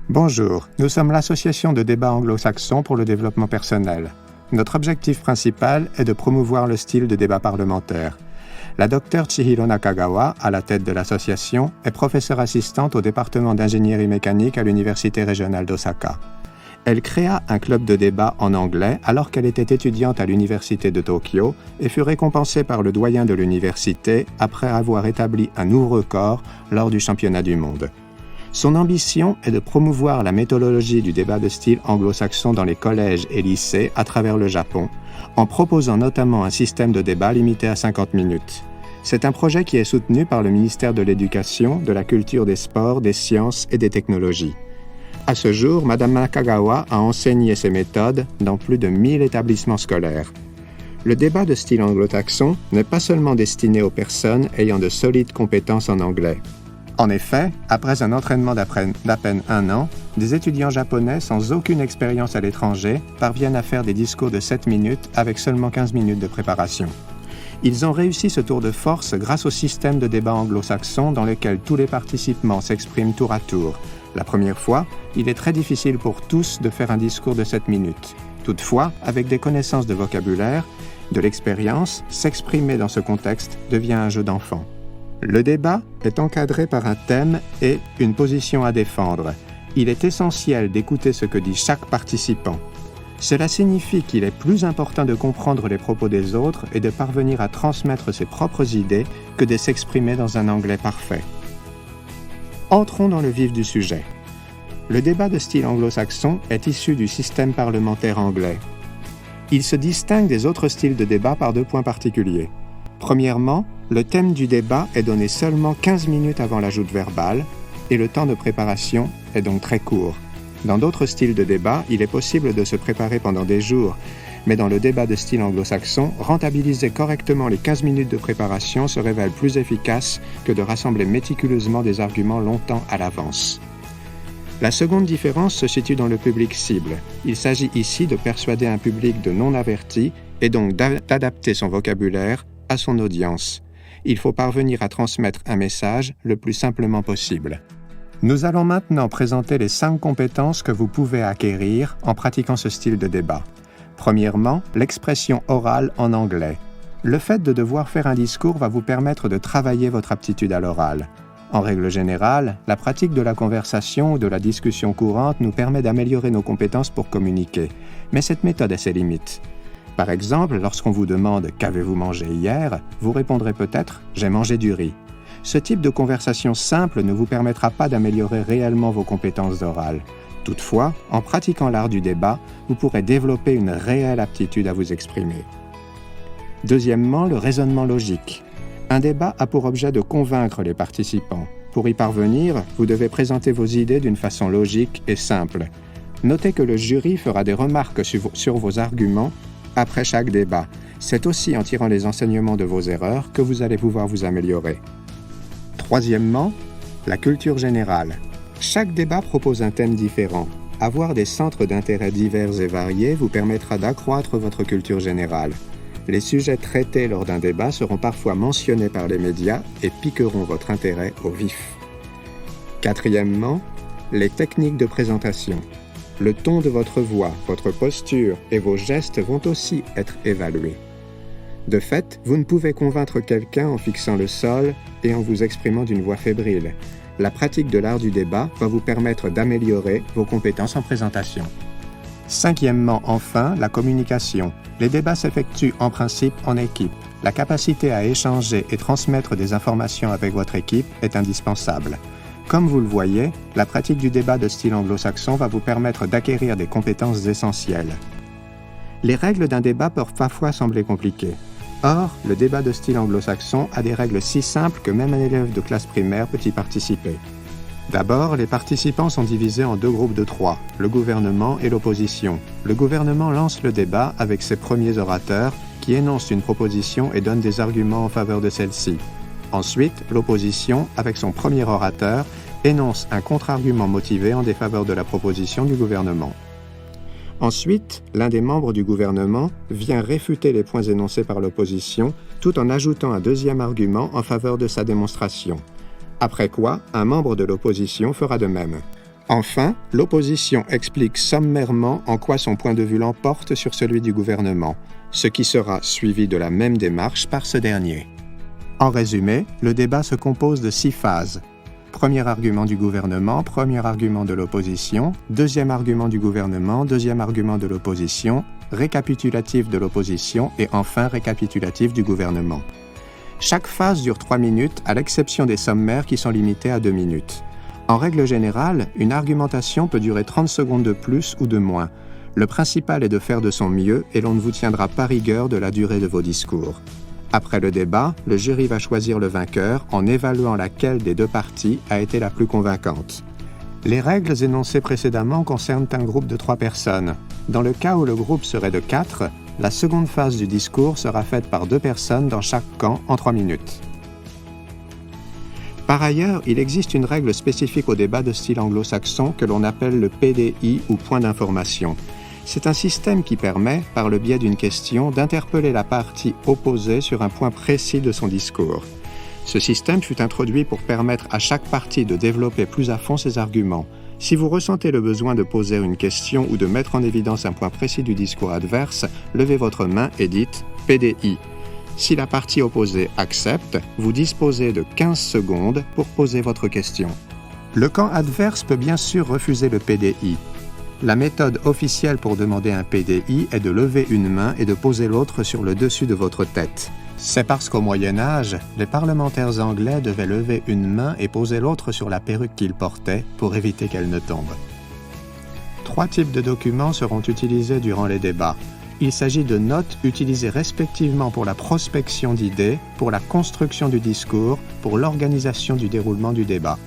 Bonjour, nous sommes l'association de débat anglo-saxon pour le développement personnel. Notre objectif principal est de promouvoir le style de débat parlementaire. La Dr Chihiro Nakagawa, à la tête de l'association, est professeure assistante au département d'ingénierie mécanique à l'Université régionale d'Osaka. Elle créa un club de débat en anglais alors qu'elle était étudiante à l'Université de Tokyo et fut récompensée par le doyen de l'université après avoir établi un nouveau record lors du championnat du monde. Son ambition est de promouvoir la méthodologie du débat de style anglo-saxon dans les collèges et lycées à travers le Japon, en proposant notamment un système de débat limité à 50 minutes. C'est un projet qui est soutenu par le ministère de l'Éducation, de la Culture, des Sports, des Sciences et des Technologies. À ce jour, Mme Nakagawa a enseigné ces méthodes dans plus de 1000 établissements scolaires. Le débat de style anglo-saxon n'est pas seulement destiné aux personnes ayant de solides compétences en anglais. En effet, après un entraînement d'à peine 1 an, des étudiants japonais sans aucune expérience à l'étranger parviennent à faire des discours de 7 minutes avec seulement 15 minutes de préparation. Ils ont réussi ce tour de force grâce au système de débat anglo-saxon dans lequel tous les participants s'expriment tour à tour. La première fois, il est très difficile pour tous de faire un discours de 7 minutes. Toutefois, avec des connaissances de vocabulaire, de l'expérience, s'exprimer dans ce contexte devient un jeu d'enfant. Le débat est encadré par un thème et une position à défendre. Il est essentiel d'écouter ce que dit chaque participant. Cela signifie qu'il est plus important de comprendre les propos des autres et de parvenir à transmettre ses propres idées que de s'exprimer dans un anglais parfait. Entrons dans le vif du sujet. Le débat de style anglo-saxon est issu du système parlementaire anglais. Il se distingue des autres styles de débat par 2 points particuliers. Premièrement, le thème du débat est donné seulement 15 minutes avant la joute verbale et le temps de préparation est donc très court. Dans d'autres styles de débat, il est possible de se préparer pendant des jours, mais dans le débat de style anglo-saxon, rentabiliser correctement les 15 minutes de préparation se révèle plus efficace que de rassembler méticuleusement des arguments longtemps à l'avance. La seconde différence se situe dans le public cible. Il s'agit ici de persuader un public de non-avertis et donc d'adapter son vocabulaire à son audience. Il faut parvenir à transmettre un message le plus simplement possible. Nous allons maintenant présenter les 5 compétences que vous pouvez acquérir en pratiquant ce style de débat. Premièrement, l'expression orale en anglais. Le fait de devoir faire un discours va vous permettre de travailler votre aptitude à l'oral. En règle générale, la pratique de la conversation ou de la discussion courante nous permet d'améliorer nos compétences pour communiquer, mais cette méthode a ses limites. Par exemple, lorsqu'on vous demande « Qu'avez-vous mangé hier ?», vous répondrez peut-être « J'ai mangé du riz ». Ce type de conversation simple ne vous permettra pas d'améliorer réellement vos compétences orales. Toutefois, en pratiquant l'art du débat, vous pourrez développer une réelle aptitude à vous exprimer. Deuxièmement, le raisonnement logique. Un débat a pour objet de convaincre les participants. Pour y parvenir, vous devez présenter vos idées d'une façon logique et simple. Notez que le jury fera des remarques sur vos arguments après chaque débat. C'est aussi en tirant les enseignements de vos erreurs que vous allez pouvoir vous améliorer. Troisièmement, la culture générale. Chaque débat propose un thème différent. Avoir des centres d'intérêt divers et variés vous permettra d'accroître votre culture générale. Les sujets traités lors d'un débat seront parfois mentionnés par les médias et piqueront votre intérêt au vif. Quatrièmement, les techniques de présentation. Le ton de votre voix, votre posture et vos gestes vont aussi être évalués. De fait, vous ne pouvez convaincre quelqu'un en fixant le sol et en vous exprimant d'une voix fébrile. La pratique de l'art du débat va vous permettre d'améliorer vos compétences en présentation. Cinquièmement, enfin, la communication. Les débats s'effectuent en principe en équipe. La capacité à échanger et transmettre des informations avec votre équipe est indispensable. Comme vous le voyez, la pratique du débat de style anglo-saxon va vous permettre d'acquérir des compétences essentielles. Les règles d'un débat peuvent parfois sembler compliquées. Or, le débat de style anglo-saxon a des règles si simples que même un élève de classe primaire peut y participer. D'abord, les participants sont divisés en 2 groupes de 3, le gouvernement et l'opposition. Le gouvernement lance le débat avec ses premiers orateurs qui énoncent une proposition et donnent des arguments en faveur de celle-ci. Ensuite, l'opposition, avec son premier orateur, énonce un contre-argument motivé en défaveur de la proposition du gouvernement. Ensuite, l'un des membres du gouvernement vient réfuter les points énoncés par l'opposition tout en ajoutant un deuxième argument en faveur de sa démonstration. Après quoi, un membre de l'opposition fera de même. Enfin, l'opposition explique sommairement en quoi son point de vue l'emporte sur celui du gouvernement, ce qui sera suivi de la même démarche par ce dernier. En résumé, le débat se compose de 6 phases. Premier argument du gouvernement, premier argument de l'opposition, deuxième argument du gouvernement, deuxième argument de l'opposition, récapitulatif de l'opposition et enfin récapitulatif du gouvernement. Chaque phase dure 3 minutes, à l'exception des sommaires qui sont limités à 2 minutes. En règle générale, une argumentation peut durer 30 secondes de plus ou de moins. Le principal est de faire de son mieux et l'on ne vous tiendra pas rigueur de la durée de vos discours. Après le débat, le jury va choisir le vainqueur en évaluant laquelle des deux parties a été la plus convaincante. Les règles énoncées précédemment concernent un groupe de 3 personnes. Dans le cas où le groupe serait de 4, la seconde phase du discours sera faite par 2 personnes dans chaque camp en 3 minutes. Par ailleurs, il existe une règle spécifique au débat de style anglo-saxon que l'on appelle le PDI ou point d'information. C'est un système qui permet, par le biais d'une question, d'interpeller la partie opposée sur un point précis de son discours. Ce système fut introduit pour permettre à chaque partie de développer plus à fond ses arguments. Si vous ressentez le besoin de poser une question ou de mettre en évidence un point précis du discours adverse, levez votre main et dites « PDI ». Si la partie opposée accepte, vous disposez de 15 secondes pour poser votre question. Le camp adverse peut bien sûr refuser le PDI. La méthode officielle pour demander un PDI est de lever une main et de poser l'autre sur le dessus de votre tête. C'est parce qu'au Moyen-Âge, les parlementaires anglais devaient lever une main et poser l'autre sur la perruque qu'ils portaient pour éviter qu'elle ne tombe. 3 types de documents seront utilisés durant les débats. Il s'agit de notes utilisées respectivement pour la prospection d'idées, pour la construction du discours, pour l'organisation du déroulement du débat.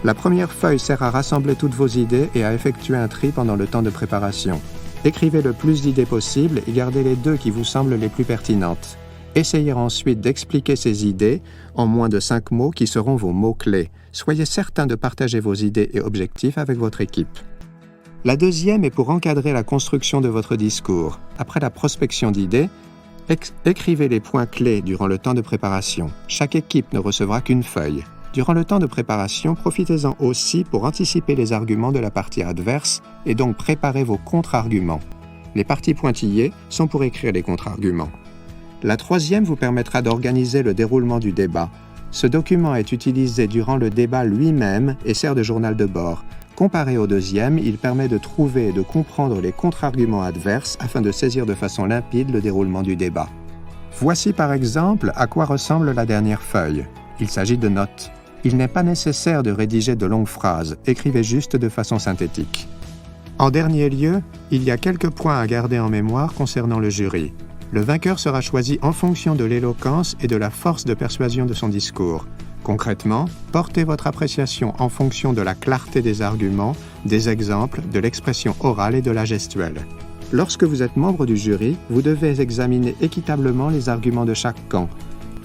La première feuille sert à rassembler toutes vos idées et à effectuer un tri pendant le temps de préparation. Écrivez le plus d'idées possible et gardez les 2 qui vous semblent les plus pertinentes. Essayez ensuite d'expliquer ces idées en moins de 5 mots qui seront vos mots-clés. Soyez certain de partager vos idées et objectifs avec votre équipe. La deuxième est pour encadrer la construction de votre discours. Après la prospection d'idées, écrivez les points clés durant le temps de préparation. Chaque équipe ne recevra qu'une feuille. Durant le temps de préparation, profitez-en aussi pour anticiper les arguments de la partie adverse et donc préparer vos contre-arguments. Les parties pointillées sont pour écrire les contre-arguments. La troisième vous permettra d'organiser le déroulement du débat. Ce document est utilisé durant le débat lui-même et sert de journal de bord. Comparé au deuxième, il permet de trouver et de comprendre les contre-arguments adverses afin de saisir de façon limpide le déroulement du débat. Voici par exemple à quoi ressemble la dernière feuille. Il s'agit de notes. Il n'est pas nécessaire de rédiger de longues phrases, écrivez juste de façon synthétique. En dernier lieu, il y a quelques points à garder en mémoire concernant le jury. Le vainqueur sera choisi en fonction de l'éloquence et de la force de persuasion de son discours. Concrètement, portez votre appréciation en fonction de la clarté des arguments, des exemples, de l'expression orale et de la gestuelle. Lorsque vous êtes membre du jury, vous devez examiner équitablement les arguments de chaque camp.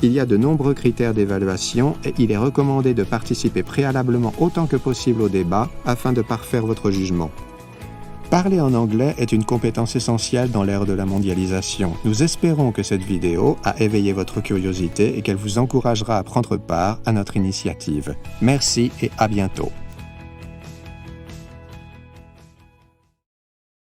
Il y a de nombreux critères d'évaluation et il est recommandé de participer préalablement autant que possible au débat afin de parfaire votre jugement. Parler en anglais est une compétence essentielle dans l'ère de la mondialisation. Nous espérons que cette vidéo a éveillé votre curiosité et qu'elle vous encouragera à prendre part à notre initiative. Merci et à bientôt.